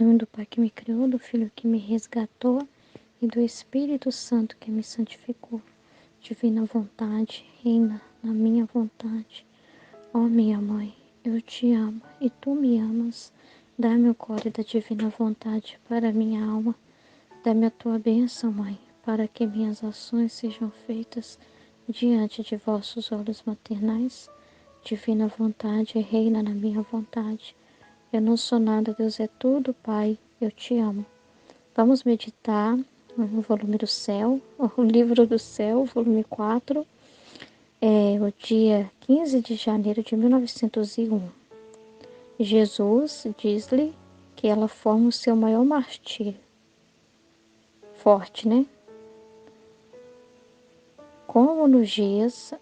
nome do Pai que me criou, do Filho que me resgatou e do Espírito Santo que me santificou. Divina vontade, reina na minha vontade. Ó minha mãe, eu te amo e tu me amas. Dá-me o colo da divina vontade para minha alma. Dá-me a tua bênção, mãe, para que minhas ações sejam feitas diante de vossos olhos maternais. Divina vontade, reina na minha vontade. Eu não sou nada, Deus é tudo, Pai, eu te amo. Vamos meditar no volume do céu, o livro do céu, volume 4, o dia 15 de janeiro de 1901. Jesus diz-lhe que ela forma o seu maior martírio. Forte, né? Como nos dias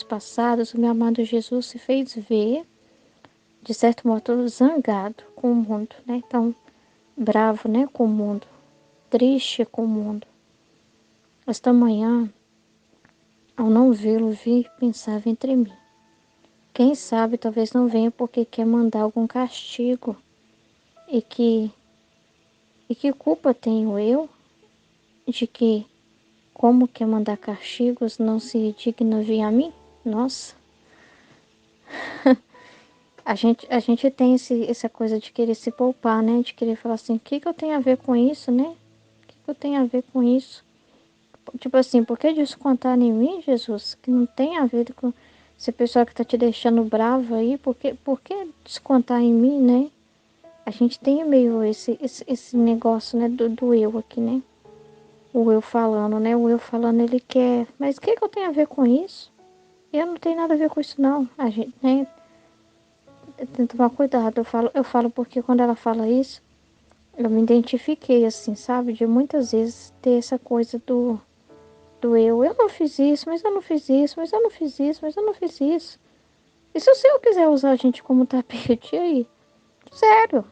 passados, o meu amado Jesus se fez ver, de certo modo, zangado com o mundo, né? Então, bravo, né, com o mundo, triste com o mundo. Esta manhã, ao não vê-lo, vi e pensava entre mim. Quem sabe, talvez não venha porque quer mandar algum castigo. E que culpa tenho eu de que, como quer mandar castigos, não se digna vir a mim? Nossa, a gente tem essa coisa de querer se poupar, né? De querer falar assim, o que eu tenho a ver com isso, né? O que eu tenho a ver com isso? Tipo assim, por que descontar em mim, Jesus? Que não tem a ver com esse pessoal que tá te deixando bravo aí. Por que descontar em mim, né? A gente tem meio esse negócio, né? Do eu aqui, né? O eu falando, né? O eu falando, ele quer... Mas o que eu tenho a ver com isso? Eu não tenho nada a ver com isso, não. A gente, né? Tem que tomar cuidado. Eu falo porque quando ela fala isso, eu me identifiquei, assim, sabe? De muitas vezes ter essa coisa do eu não fiz isso, mas eu não fiz isso, mas eu não fiz isso, mas eu não fiz isso. E se o Senhor quiser usar a gente como tapete, e aí? Sério,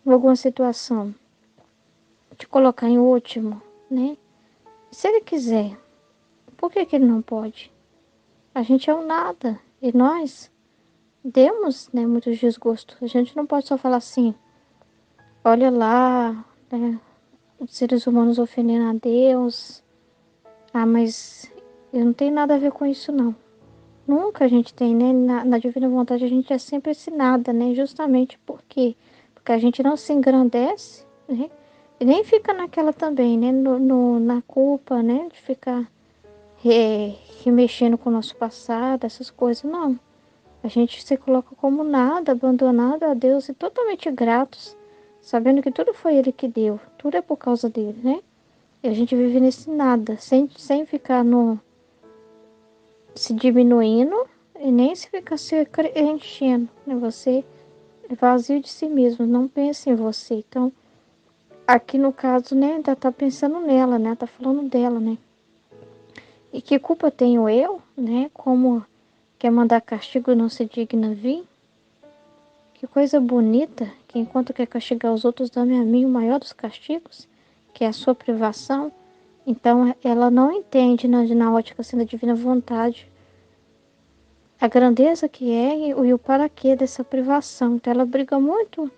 em alguma situação, te colocar em último, né? Se Ele quiser, por que Ele não pode? A gente é um nada, e nós demos, né, muito desgosto. A gente não pode só falar assim, olha lá, né, os seres humanos ofendendo a Deus. Ah, mas eu não tenho nada a ver com isso, não. Nunca a gente tem, né? Na divina vontade a gente é sempre esse nada, né? Justamente porque a gente não se engrandece, né? E nem fica naquela também, né? Na culpa, né? De ficar remexendo com o nosso passado, essas coisas. Não. A gente se coloca como nada, abandonado a Deus e totalmente gratos, sabendo que tudo foi Ele que deu. Tudo é por causa dele, né? E a gente vive nesse nada, sem ficar se diminuindo e nem se ficar se enchendo, né? Você é vazio de si mesmo, não pensa em você. Então, aqui no caso, né, ainda tá pensando nela, né? Tá falando dela, né? E que culpa tenho eu, né? Como quer mandar castigo não se digna vir? Que coisa bonita, que enquanto quer castigar os outros, dá-me a mim o maior dos castigos, que é a sua privação. Então, ela não entende na ótica assim, da divina vontade a grandeza que é e o para quê dessa privação. Então ela briga muito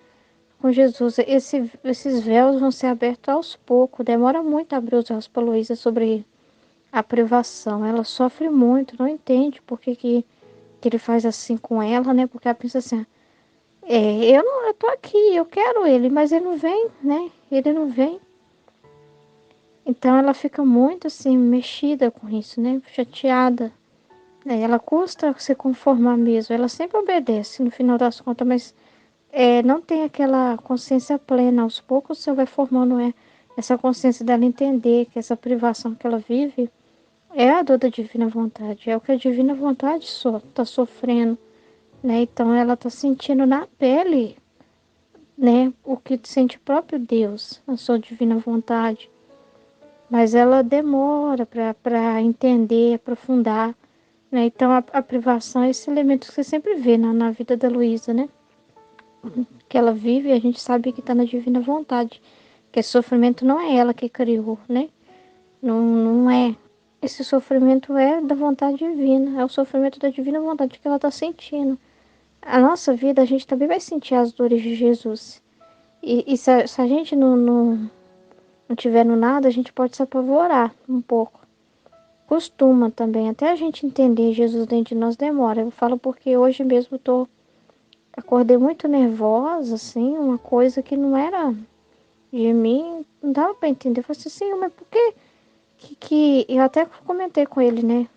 com Jesus. Esses véus vão ser abertos aos poucos. Demora muito a abrir os véus para Luísa sobre a privação. Ela sofre muito, não entende por que ele faz assim com ela, né? Porque ela pensa assim, eu tô aqui, eu quero ele, mas ele não vem, né? Ele não vem. Então ela fica muito assim, mexida com isso, né? Chateada. Ela custa se conformar mesmo, ela sempre obedece no final das contas, mas não tem aquela consciência plena. Aos poucos você vai formando essa consciência dela entender que essa privação que ela vive é a dor da divina vontade, é o que a divina vontade está sofrendo, né? Então ela está sentindo na pele, né, o que sente o próprio Deus, a sua divina vontade, mas ela demora para entender, aprofundar. Né? Então, a privação é esse elemento que você sempre vê na vida da Luísa, né? Que ela vive e a gente sabe que está na divina vontade. Que esse sofrimento não é ela que criou, né? Não é. Esse sofrimento é da vontade divina. É o sofrimento da divina vontade que ela está sentindo. a nossa vida, a gente também vai sentir as dores de Jesus. E se a gente não tiver no nada, a gente pode se apavorar um pouco. Costuma também, até a gente entender Jesus dentro de nós demora. Eu falo porque hoje mesmo acordei muito nervosa, assim, uma coisa que não era de mim, não dava para entender. Eu falei assim, Senhor, mas por que... Eu até comentei com ele, né?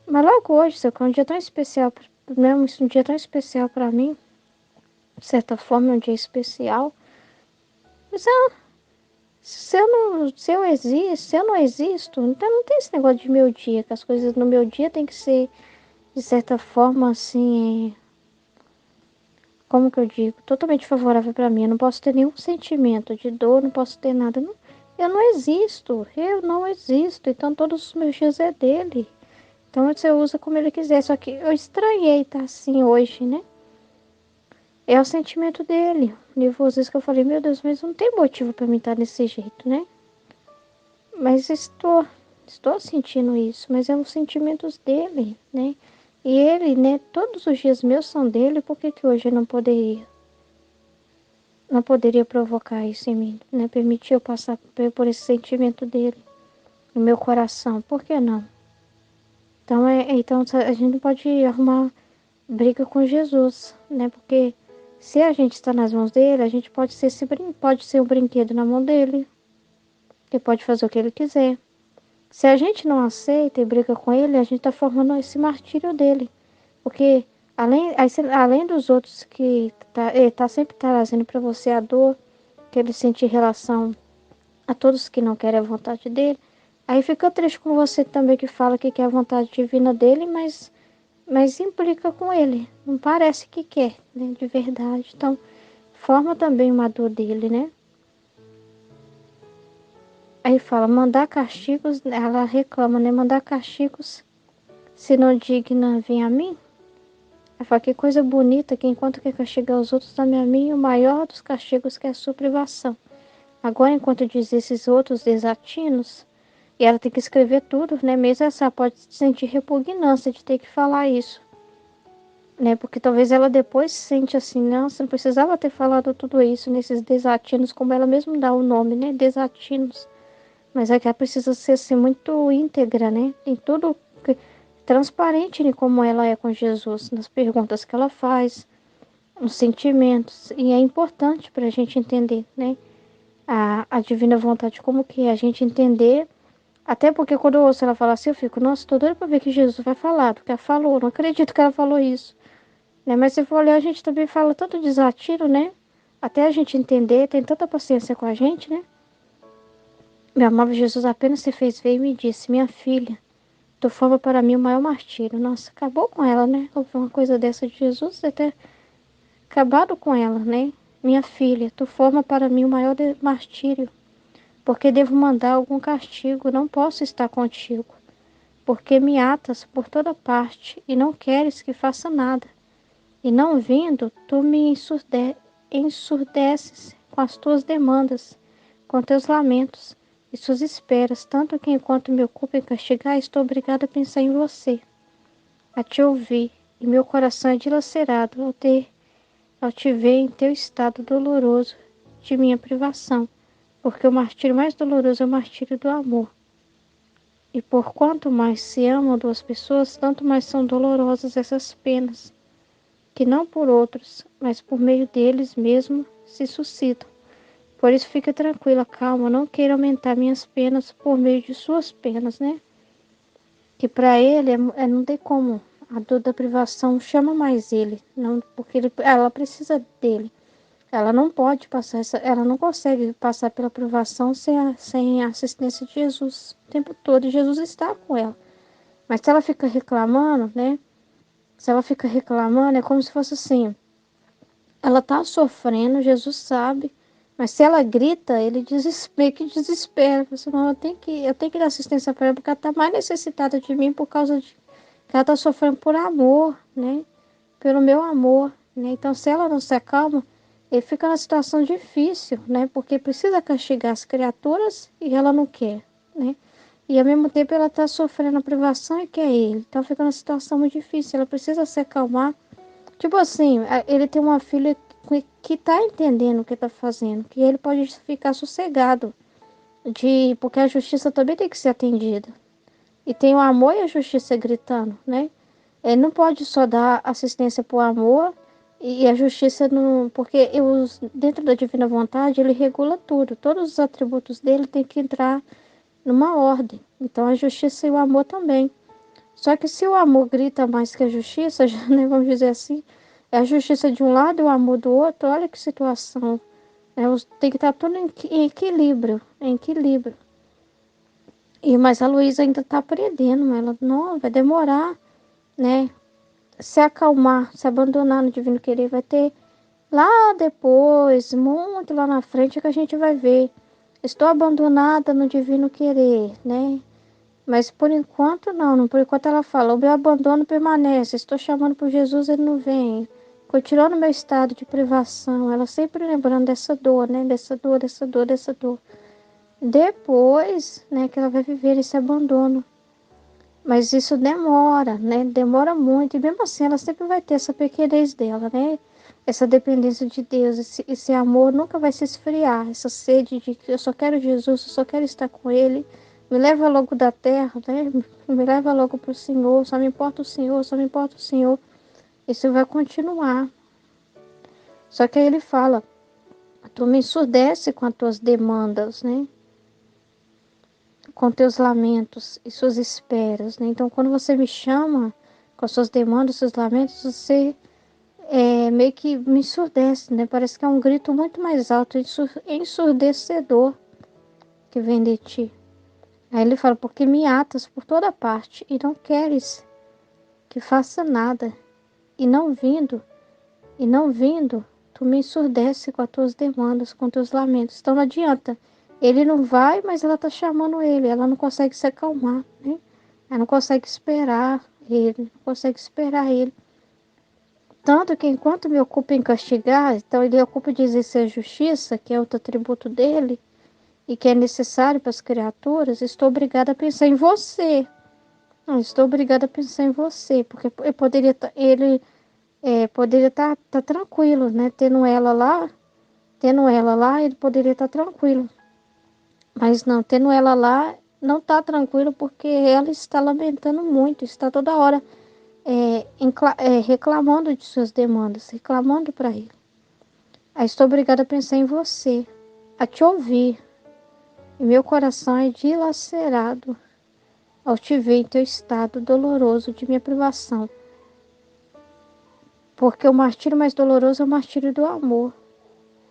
Mas logo hoje, Senhor, que é um dia tão especial, né? Um dia tão especial para mim, de certa forma, é um dia especial. Mas se eu não existo, então não tem esse negócio de meu dia, que as coisas no meu dia tem que ser, de certa forma, assim, como que eu digo, totalmente favorável para mim. Eu não posso ter nenhum sentimento de dor, não posso ter nada. Eu não existo, eu não existo. Então todos os meus dias é dele. Então você usa como ele quiser. Só que eu estranhei estar assim hoje, né? É o sentimento dele. Nervosismo que eu falei, meu Deus, mas não tem motivo para mim estar desse jeito, né? Mas estou sentindo isso, mas é os sentimentos dele, né? E ele, né, todos os dias meus são dele, por que que hoje eu não poderia? Não poderia provocar isso em mim, né? Permitir eu passar por esse sentimento dele no meu coração, por que não? Então a gente não pode arrumar briga com Jesus, né? Porque se a gente está nas mãos dele, a gente pode ser um brinquedo na mão dele, ele pode fazer o que ele quiser. Se a gente não aceita e briga com ele, a gente está formando esse martírio dele. Porque além dos outros que ele tá sempre trazendo para você a dor que ele sente em relação a todos que não querem a vontade dele, aí fica triste com você também que fala que quer a vontade divina dele, mas implica com ele. Não parece que quer, né, de verdade. Então, forma também uma dor dele, né? Aí fala, mandar castigos, ela reclama, né? Mandar castigos, se não digna, vem a mim. Ela fala, que coisa bonita, que enquanto quer castigar os outros, dá-me a mim o maior dos castigos, que é a sua privação. Agora, enquanto diz esses outros desatinos, e ela tem que escrever tudo, né? Mesmo essa pode sentir repugnância de ter que falar isso, né? Porque talvez ela depois sente assim, nossa, não precisava ter falado tudo isso nesses desatinos, como ela mesmo dá o nome, né? Desatinos. Mas é que ela precisa ser assim, muito íntegra, né? Tem tudo transparente em como ela é com Jesus, nas perguntas que ela faz, nos sentimentos. E é importante para a gente entender, né? A divina vontade, como que é a gente entender. Até porque quando eu ouço ela falar assim, eu fico, nossa, tô doida pra ver que Jesus vai falar, porque ela falou, não acredito que ela falou isso. Né? Mas se for olhar, a gente também fala tanto desatino, né? Até a gente entender, tem tanta paciência com a gente, né? Meu amado Jesus apenas se fez ver e me disse, minha filha, tu forma para mim o maior martírio. Nossa, acabou com ela, né? Ouvir uma coisa dessa de Jesus, até acabado com ela, né? Minha filha, tu forma para mim o maior martírio, porque devo mandar algum castigo, não posso estar contigo, porque me atas por toda parte e não queres que faça nada. E não vindo, tu me ensurdeces com as tuas demandas, com teus lamentos e suas esperas, tanto que enquanto me ocupo em castigar, estou obrigada a pensar em você, a te ouvir, e meu coração é dilacerado ao te ver em teu estado doloroso de minha privação, porque o martírio mais doloroso é o martírio do amor. E por quanto mais se amam duas pessoas, tanto mais são dolorosas essas penas, que não por outros, mas por meio deles mesmo se suscitam. Por isso fica tranquila, calma, não queira aumentar minhas penas por meio de suas penas, né? Que para ele não tem como. A dor da privação chama mais ele, não, porque ela precisa dele. Ela não pode passar ela não consegue passar pela privação sem a assistência de Jesus o tempo todo. E Jesus está com ela. Mas se ela fica reclamando, né? Se ela fica reclamando, é como se fosse assim. Ela tá sofrendo, Jesus sabe. Mas se ela grita, ele desespera, que desespera. Senão eu tenho que dar assistência para ela, porque ela tá mais necessitada de mim por causa de que ela tá sofrendo por amor, né? Pelo meu amor, né? Então, se ela não se acalma, ele fica numa situação difícil, né? Porque precisa castigar as criaturas e ela não quer, né? E ao mesmo tempo ela tá sofrendo a privação e quer ele. Então, fica numa situação muito difícil. Ela precisa se acalmar Tipo assim, ele tem uma filha que tá entendendo o que tá fazendo, que ele pode ficar sossegado, porque a justiça também tem que ser atendida. E tem o amor e a justiça gritando, né? Ele não pode só dar assistência pro amor e a justiça não. Porque dentro da divina vontade ele regula tudo. Todos os atributos dele tem que entrar numa ordem. Então a justiça e o amor também. Só que se o amor grita mais que a justiça, já, né, vamos dizer assim, é a justiça de um lado e o amor do outro, olha que situação. Né? Tem que estar tudo em equilíbrio, em equilíbrio. Mas a Luísa ainda está aprendendo, ela não vai demorar, né? Se acalmar, se abandonar no divino querer, vai ter lá depois, muito lá na frente, que a gente vai ver. Estou abandonada no divino querer, né? Mas por enquanto não, por enquanto ela fala, o meu abandono permanece, estou chamando por Jesus, ele não vem. Continuando meu estado de privação, ela sempre lembrando dessa dor, né? Dessa dor, dessa dor, dessa dor. Depois, né, que ela vai viver esse abandono. Mas isso demora, né? Demora muito. E mesmo assim, ela sempre vai ter essa pequenez dela, né? Essa dependência de Deus, esse amor nunca vai se esfriar. Essa sede de que eu só quero Jesus, eu só quero estar com Ele. Me leva logo da terra, né? Me leva logo para o Senhor. Só me importa o Senhor, só me importa o Senhor. Isso vai continuar. Só que aí ele fala, tu me ensurdece com as tuas demandas, né? Com teus lamentos e suas esperas, né? Então, quando você me chama com as suas demandas, seus lamentos, você meio que me ensurdece, né? Parece que é um grito muito mais alto, ensurdecedor que vem de ti. Aí ele fala, porque me atas por toda parte e não queres que faça nada. E não vindo, tu me ensurdece com as tuas demandas, com teus lamentos. Então não adianta. Ele não vai, mas ela tá chamando ele. Ela não consegue se acalmar, né? Ela não consegue esperar ele, não consegue esperar ele. Tanto que enquanto me ocupa em castigar, então ele ocupa de exercer a justiça, que é outro atributo dele, e que é necessário para as criaturas, estou obrigada a pensar em você. Não, estou obrigada a pensar em você, porque ele poderia estar tranquilo, né? Tendo ela lá, ele poderia estar tranquilo. Mas não, tendo ela lá, não está tranquilo porque ela está lamentando muito, está toda hora reclamando de suas demandas, reclamando para ele. Aí estou obrigada a pensar em você, a te ouvir. E meu coração é dilacerado ao te ver em teu estado doloroso de minha privação. Porque o martírio mais doloroso é o martírio do amor.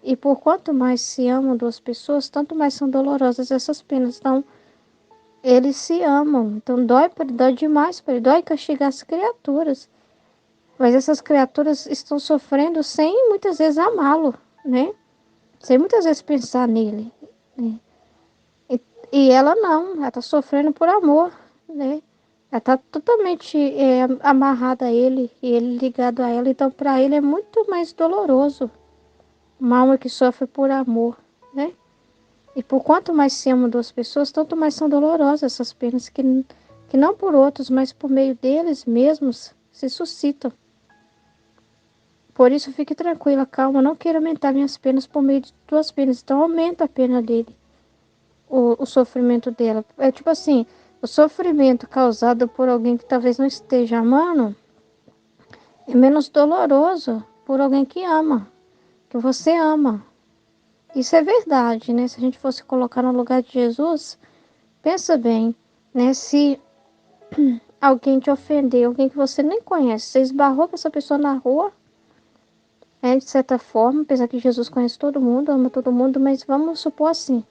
E por quanto mais se amam duas pessoas, tanto mais são dolorosas essas penas. Então, eles se amam. Então, dói demais para ele. Dói castigar as criaturas. Mas essas criaturas estão sofrendo sem muitas vezes amá-lo, né? Sem muitas vezes pensar nele. Né? E ela não, ela está sofrendo por amor, né? Ela está totalmente amarrada a ele e ele ligado a ela. Então, para ele é muito mais doloroso uma alma que sofre por amor, né? E por quanto mais se amam duas pessoas, tanto mais são dolorosas essas penas que não por outros, mas por meio deles mesmos se suscitam. Por isso, fique tranquila, calma, não queira aumentar minhas penas por meio de tuas penas. Então, aumenta a pena dele, o sofrimento dela. É tipo assim, o sofrimento causado por alguém que talvez não esteja amando é menos doloroso por alguém que ama, que você ama. Isso é verdade, né? Se a gente fosse colocar no lugar de Jesus, pensa bem, né? Se alguém te ofendeu, alguém que você nem conhece, você esbarrou com essa pessoa na rua, de certa forma, apesar que Jesus conhece todo mundo, ama todo mundo, mas vamos supor assim,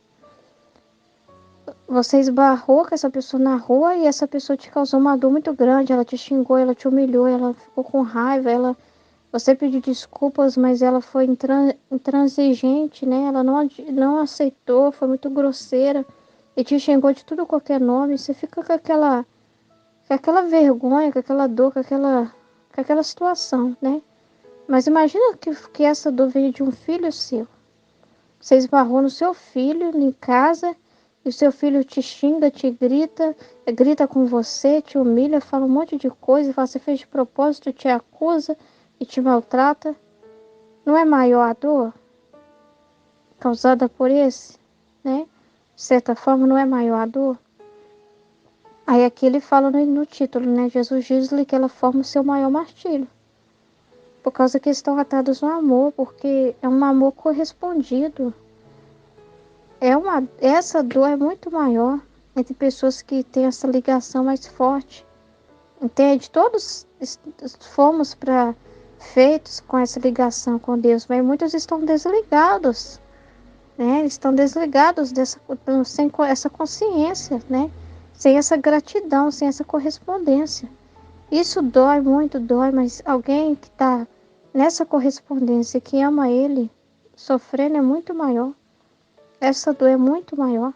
você esbarrou com essa pessoa na rua e essa pessoa te causou uma dor muito grande, ela te xingou, ela te humilhou, ela ficou com raiva, você pediu desculpas, mas ela foi intransigente, né? Ela não aceitou, foi muito grosseira e te xingou de tudo qualquer nome. Você fica com aquela vergonha, com aquela dor, com aquela situação, né? Mas imagina que essa dor veio de um filho seu. Você esbarrou no seu filho em casa e o seu filho te xinga, te grita com você, te humilha, fala um monte de coisa, fala, você fez de propósito, te acusa, e te maltrata, não é maior a dor causada por esse, né? De certa forma, não é maior a dor. Aí aqui ele fala no título, né? Jesus diz-lhe que ela forma o seu maior martírio. Por causa que estão atados no amor, porque é um amor correspondido. Essa dor é muito maior entre pessoas que têm essa ligação mais forte. Entende? Todos fomos feitos com essa ligação com Deus, mas muitos estão desligados, né? Estão desligados sem essa consciência, né? Sem essa gratidão, sem essa correspondência. Isso dói muito, dói, mas alguém que está nessa correspondência, que ama Ele, sofrendo é muito maior. Essa dor é muito maior.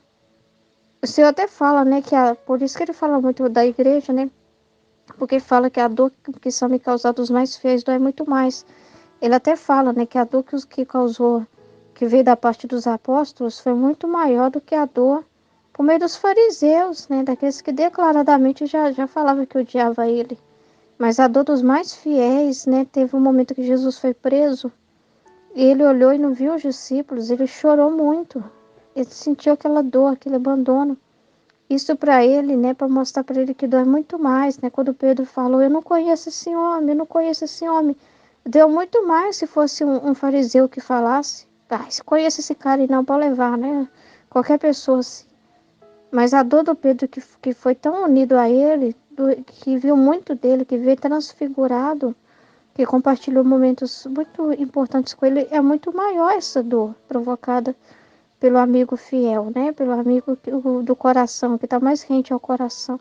O Senhor até fala, né, por isso que ele fala muito da igreja, né? Porque fala que a dor que são me causados os mais fiéis dói muito mais. Ele até fala, né, que a dor que causou, que veio da parte dos apóstolos, foi muito maior do que a dor por meio dos fariseus, né, daqueles que declaradamente já falavam que odiava ele. Mas a dor dos mais fiéis, né, teve um momento que Jesus foi preso, e ele olhou e não viu os discípulos, ele chorou muito. Ele sentiu aquela dor, aquele abandono. Isso para ele, né, para mostrar para ele que dói muito mais, né? Quando Pedro falou, eu não conheço esse homem, eu não conheço esse homem. Deu muito mais se fosse um fariseu que falasse. Ah, se conhece esse cara e não pode levar, né? Qualquer pessoa assim. Mas a dor do Pedro que foi tão unido a ele, que viu muito dele, que veio transfigurado, que compartilhou momentos muito importantes com ele, é muito maior essa dor provocada pelo amigo fiel, né? Pelo amigo do coração, que está mais rente ao coração.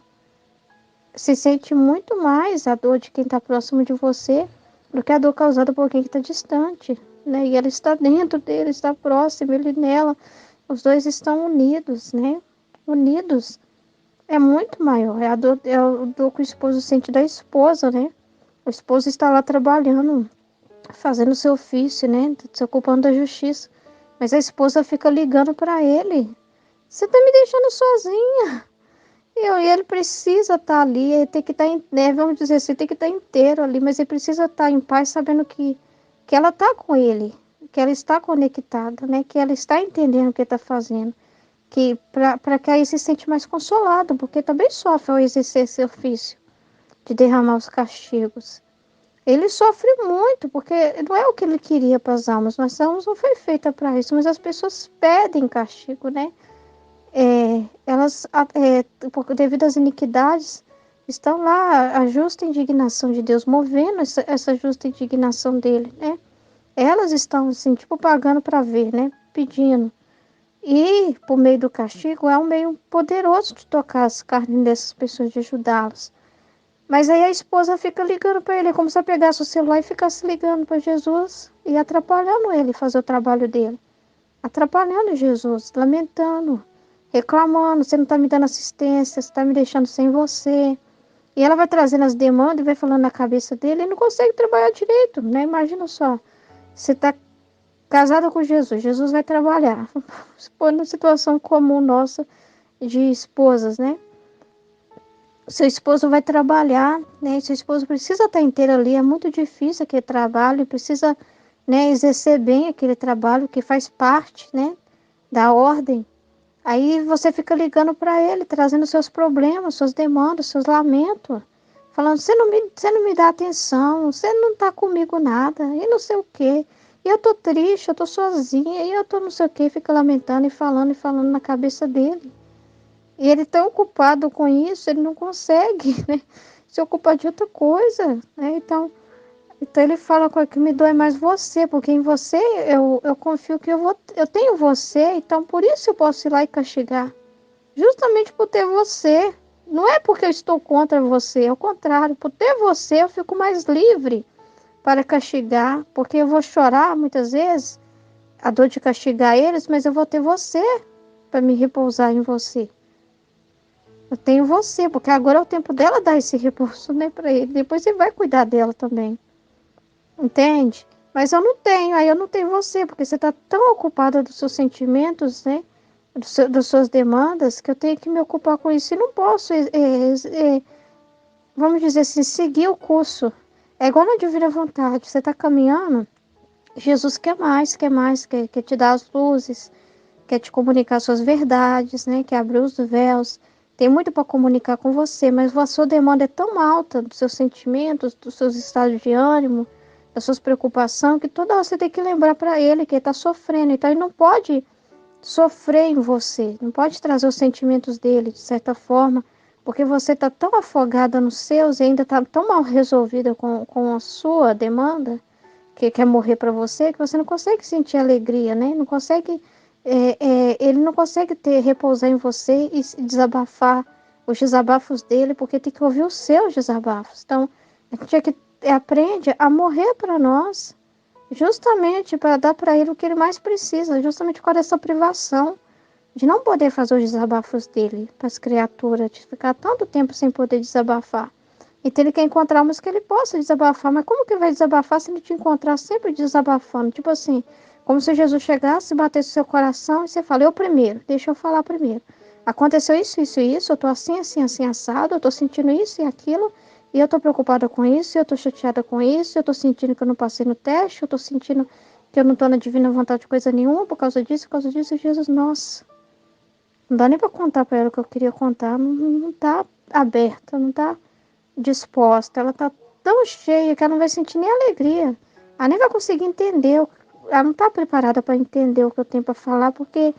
Se sente muito mais a dor de quem está próximo de você do que a dor causada por quem está distante, né? E ela está dentro dele, está próximo, ele nela. Os dois estão unidos, né? Unidos. É muito maior. É a dor que o esposo sente da esposa, né? O esposo está lá trabalhando, fazendo seu ofício, né? Se ocupando da justiça. Mas a esposa fica ligando para ele. Você tá me deixando sozinha. E ele precisa estar ali, ele tem que estar, né, vamos dizer assim, tem que estar inteiro ali, mas ele precisa estar em paz, sabendo que ela está com ele, que ela está conectada, né? Que ela está entendendo o que está fazendo. Que para que aí se sente mais consolado, porque também sofre ao exercer esse ofício de derramar os castigos. Ele sofre muito, porque não é o que ele queria para as almas. Nós almas não foi feita para isso, mas as pessoas pedem castigo, né? Devido às iniquidades, estão lá a justa indignação de Deus, movendo essa justa indignação dele, né? Elas estão, assim, tipo, pagando para ver, né? Pedindo. E, por meio do castigo, é um meio poderoso de tocar as carnes dessas pessoas, de ajudá-las. Mas aí a esposa fica ligando para ele, é como se ela pegasse o celular e ficasse ligando para Jesus e atrapalhando ele fazer o trabalho dele. Atrapalhando Jesus, lamentando, reclamando, você não está me dando assistência, você está me deixando sem você. E ela vai trazendo as demandas e vai falando na cabeça dele e não consegue trabalhar direito, né? Imagina só, você está casada com Jesus, Jesus vai trabalhar. Expor na situação comum nossa de esposas, né? Seu esposo vai trabalhar, né? Seu esposo precisa estar inteiro ali, é muito difícil aquele trabalho, precisa, né, exercer bem aquele trabalho que faz parte, né, da ordem. Aí você fica ligando para ele, trazendo seus problemas, suas demandas, seus lamentos, falando, você não me dá atenção, você não tá comigo nada, e não sei o quê. E eu tô triste, eu tô sozinha, e eu tô não sei o quê, fica lamentando e falando na cabeça dele. E ele tão ocupado com isso, ele não consegue, né, se ocupar de outra coisa, né? Então ele fala que me dói mais você, porque em você eu confio que eu tenho você, então por isso eu posso ir lá e castigar. Justamente por ter você. Não é porque eu estou contra você, ao contrário, por ter você eu fico mais livre para castigar, porque eu vou chorar muitas vezes, a dor de castigar eles, mas eu vou ter você para me repousar em você. Eu tenho você, porque agora é o tempo dela dar esse repouso, né, para ele. Depois ele vai cuidar dela também. Entende? Mas eu não tenho, aí eu não tenho você, porque você está tão ocupada dos seus sentimentos, né? Das suas demandas, que eu tenho que me ocupar com isso. E não posso, vamos dizer assim, seguir o curso É igual na divina vontade, você está caminhando, Jesus quer te dar as luzes, quer te comunicar suas verdades, né? Quer abrir os véus. Tem muito para comunicar com você, mas a sua demanda é tão alta dos seus sentimentos, dos seus estados de ânimo, das suas preocupações, que toda hora você tem que lembrar para ele que ele está sofrendo. Então ele não pode sofrer em você, não pode trazer os sentimentos dele, de certa forma, porque você está tão afogada nos seus e ainda está tão mal resolvida com a sua demanda, que quer morrer para você, que você não consegue sentir alegria, né? Não consegue, ele não consegue repousar em você e se desabafar os desabafos dele, porque tem que ouvir os seus desabafos. Então, a gente aprende a morrer para nós, justamente para dar para ele o que ele mais precisa, justamente com essa privação de não poder fazer os desabafos dele para as criaturas, de ficar tanto tempo sem poder desabafar. Então ele quer encontrar umas que ele possa desabafar, mas como que vai desabafar se ele te encontrar sempre desabafando? Tipo assim, como se Jesus chegasse, batesse no seu coração e você fala, eu primeiro, deixa eu falar primeiro. Aconteceu isso e isso, eu tô assim, assim, assim, assado, eu tô sentindo isso e aquilo, e eu tô preocupada com isso, eu tô chateada com isso, eu tô sentindo que eu não passei no teste, eu tô sentindo que eu não tô na divina vontade de coisa nenhuma por causa disso, e Jesus, nossa, não dá nem pra contar pra ela o que eu queria contar, não tá aberta, não tá disposta, ela tá tão cheia que ela não vai sentir nem alegria. Ela nem vai conseguir entender, ela não tá preparada para entender o que eu tenho para falar, porque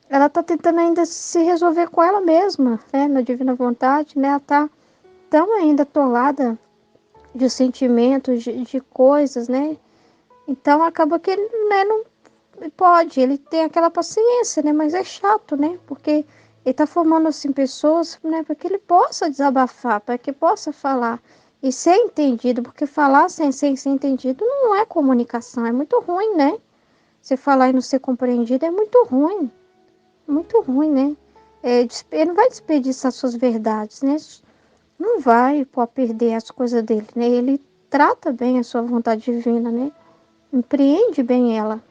ela tá tentando ainda se resolver com ela mesma, né, na divina vontade, né? Ela tá tão ainda atolada de sentimentos, de coisas, né? Então acaba que ele, né, não pode, ele tem aquela paciência, né? Mas é chato, né? Porque ele tá formando assim pessoas, né? Para que ele possa desabafar, para que possa falar e ser entendido, porque falar sem ser entendido não é comunicação, é muito ruim, né? Você falar e não ser compreendido é muito ruim, né? Ele não vai desperdiçar suas verdades, né? Não vai pô, perder as coisas dele, né? Ele trata bem a sua vontade divina, né? Empreende bem ela.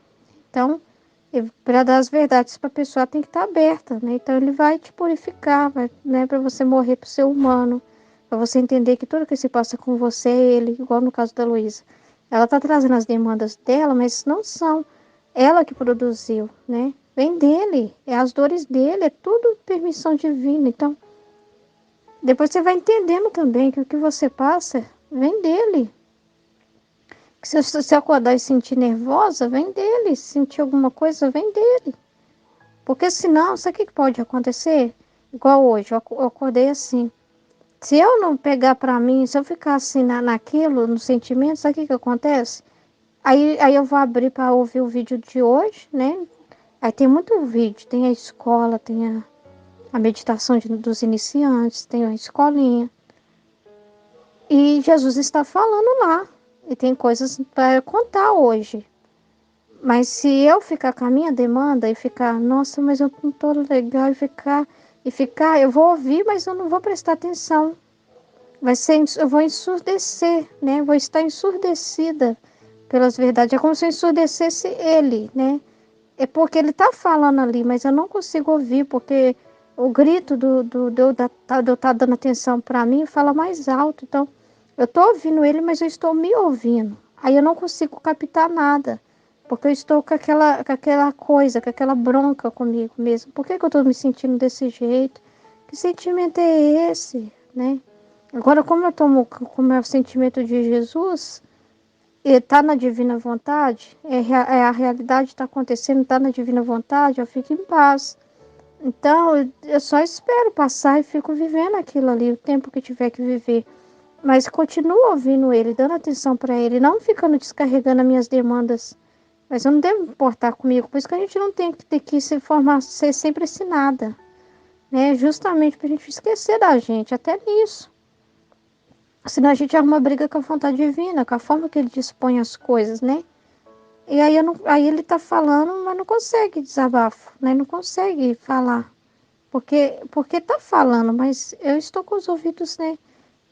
Então, para dar as verdades para a pessoa tem que estar aberta, né? Então ele vai te purificar, vai, né? Para você morrer para o ser humano, para você entender que tudo que se passa com você é ele, igual no caso da Luísa. Ela está trazendo as demandas dela, mas não são ela que produziu, né? Vem dele, é as dores dele, é tudo permissão divina. Então, depois você vai entendendo também que o que você passa vem dele. Que se você acordar e sentir nervosa, vem dele. Se sentir alguma coisa, vem dele. Porque senão, sabe o que pode acontecer? Igual hoje, eu acordei assim. Se eu não pegar pra mim, se eu ficar assim naquilo, no sentimento, sabe o que acontece? Aí eu vou abrir para ouvir o vídeo de hoje, né? Aí tem muito vídeo, tem a escola, tem a meditação dos iniciantes, tem a escolinha. E Jesus está falando lá. E tem coisas para contar hoje. Mas se eu ficar com a minha demanda e ficar, nossa, mas eu não tô legal e ficar, eu vou ouvir, mas eu não vou prestar atenção. Eu vou ensurdecer, né? Vou estar ensurdecida pelas verdades. É como se eu ensurdecesse ele, né? É porque ele tá falando ali, mas eu não consigo ouvir, porque o grito de eu estar dando atenção para mim fala mais alto. Então, eu tô ouvindo ele, mas eu estou me ouvindo. Aí eu não consigo captar nada. Porque eu estou com aquela coisa, com aquela bronca comigo mesmo. Por que que eu estou me sentindo desse jeito? Que sentimento é esse, né? Agora, como eu tomo como é o sentimento de Jesus, e está na divina vontade, a realidade está acontecendo, está na divina vontade, eu fico em paz. Então, eu só espero passar e fico vivendo aquilo ali, o tempo que tiver que viver. Mas continuo ouvindo ele, dando atenção para ele, não ficando descarregando as minhas demandas. Mas eu não devo me importar comigo, por isso que a gente não tem que ter que se formar, ser sempre ensinada, né? Justamente para a gente esquecer da gente, até nisso. Senão a gente arruma briga com a vontade divina, com a forma que ele dispõe as coisas, né? E aí, aí ele tá falando, mas não consegue desabafo, né? Não consegue falar. Porque tá falando, mas eu estou com os ouvidos, né,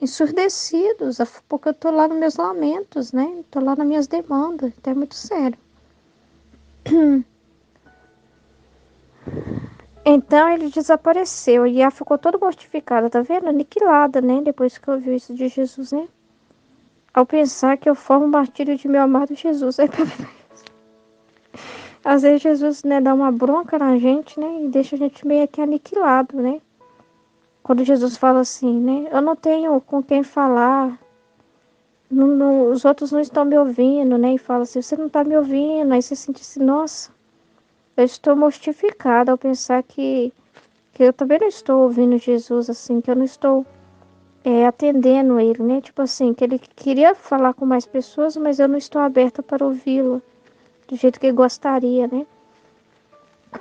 ensurdecidos, porque eu tô lá nos meus lamentos, né? Tô lá nas minhas demandas, então é muito sério. Então ele desapareceu e ela ficou toda mortificada, tá vendo? Aniquilada, né? Depois que ouviu isso de Jesus, né? ao pensar que eu formo o martírio de meu amado Jesus. Aí, às vezes Jesus, né, dá uma bronca na gente, né, e deixa a gente meio que aniquilado, né? Quando Jesus fala assim, né, eu não tenho com quem falar, os outros não estão me ouvindo, né? E fala assim, você não está me ouvindo. Aí você sente assim, nossa, eu estou mortificada ao pensar que eu também não estou ouvindo Jesus, assim, que eu não estou atendendo ele, né? Tipo assim, que ele queria falar com mais pessoas, mas eu não estou aberta para ouvi-lo do jeito que ele gostaria, né?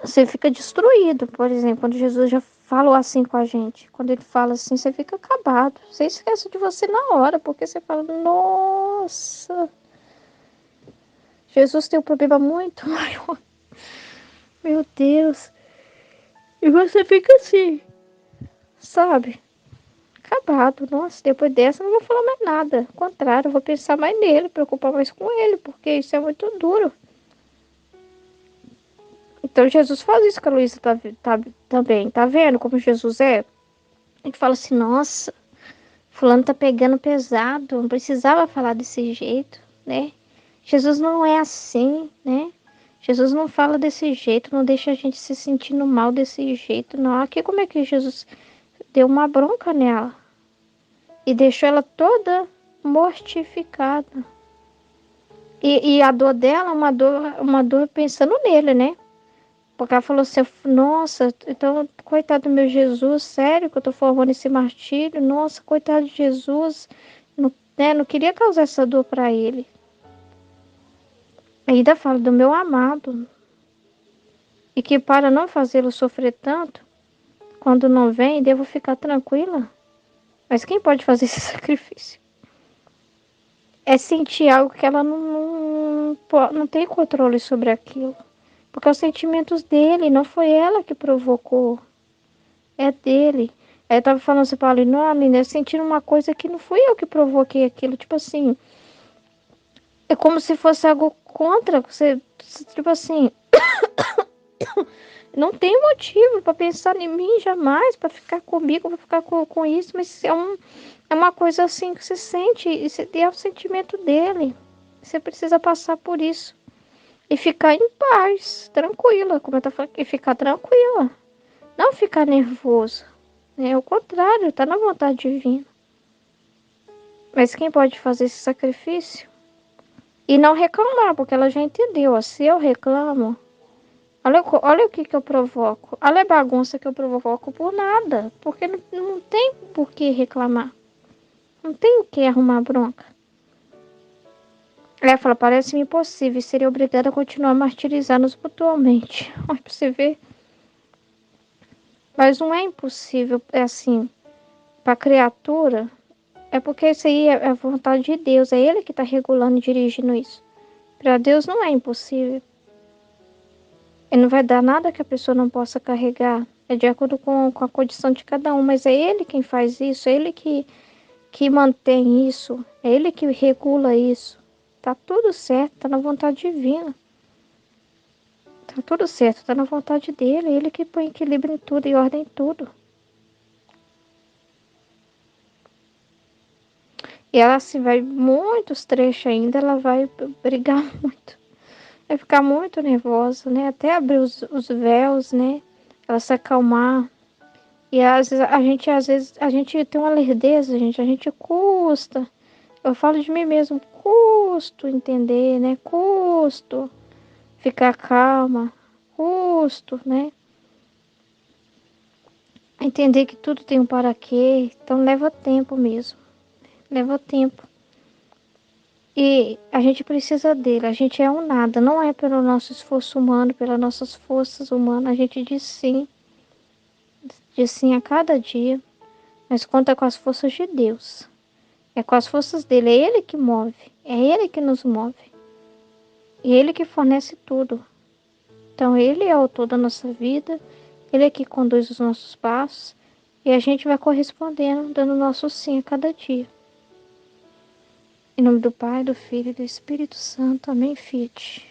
Você fica destruído, por exemplo, quando Jesus já falou assim com a gente. Quando ele fala assim, você fica acabado. Você esquece de você na hora, porque você fala, nossa, Jesus tem um problema muito maior. Meu Deus. E você fica assim, sabe? Acabado. Nossa, depois dessa eu não vou falar mais nada. Ao contrário, eu vou pensar mais nele, preocupar mais com ele, porque isso é muito duro. Então Jesus faz isso com a Luísa também. Tá vendo como Jesus é? A gente fala assim, nossa, fulano tá pegando pesado, não precisava falar desse jeito, né? Jesus não é assim, né? Jesus não fala desse jeito, não deixa a gente se sentindo mal desse jeito, não. Aqui como é que Jesus deu uma bronca nela e deixou ela toda mortificada. E a dor dela é uma dor pensando nele, né? Porque ela falou assim, nossa, então, coitado do meu Jesus, sério que eu tô formando esse martírio? Nossa, coitado de Jesus, não, né, não queria causar essa dor para ele. Ainda fala do meu amado, e que para não fazê-lo sofrer tanto, quando não vem, devo ficar tranquila. Mas quem pode fazer esse sacrifício? É sentir algo que ela não tem controle sobre aquilo. Porque é os sentimentos dele, não foi ela que provocou. É dele. Aí eu tava falando assim pra ela, não, Aline, eu senti uma coisa que não fui eu que provoquei aquilo. Tipo assim, é como se fosse algo contra você. Tipo assim, não tem motivo pra pensar em mim jamais, pra ficar comigo, pra ficar com isso, mas é uma coisa assim que você sente, e é o sentimento dele. Você precisa passar por isso. E ficar em paz, tranquila, como eu tô falando, e ficar tranquila. Não ficar nervoso. É o contrário, tá na vontade divina. Mas quem pode fazer esse sacrifício? E não reclamar, porque ela já entendeu. Ó, se eu reclamo, olha o que eu provoco. Olha a bagunça que eu provoco por nada. Porque não tem por que reclamar. Não tem o que arrumar bronca. Ela fala, parece-me impossível. Seria obrigada a continuar martirizando-nos mutuamente. Olha pra você ver. Mas não é impossível, é assim, para a criatura, é porque isso aí é a vontade de Deus, é Ele que está regulando e dirigindo isso. Para Deus não é impossível. Ele não vai dar nada que a pessoa não possa carregar. É de acordo com a condição de cada um, mas é Ele quem faz isso, é Ele que mantém isso, é Ele que regula isso. Tá tudo certo, tá na vontade divina. Tá tudo certo, tá na vontade dele, é Ele que põe equilíbrio em tudo e ordem em tudo. E ela, se vai muitos trechos ainda, ela vai brigar muito. Vai ficar muito nervosa, né? Até abrir os véus, né? Ela se acalmar. E às vezes, a gente tem uma lerdeza, gente. A gente custa. Eu falo de mim mesmo, custo entender, né? Custo ficar calma. Custo, né? Entender que tudo tem um para quê. Então leva tempo mesmo. Leva tempo. E a gente precisa dele, a gente é um nada, não é pelo nosso esforço humano, pelas nossas forças humanas, a gente diz sim a cada dia, mas conta com as forças de Deus, é com as forças dele, é Ele que move, é Ele que nos move, e Ele que fornece tudo. Então Ele é o autor da nossa vida, Ele é que conduz os nossos passos, e a gente vai correspondendo, dando nosso sim a cada dia. Em nome do Pai, do Filho e do Espírito Santo. Amém, filhos.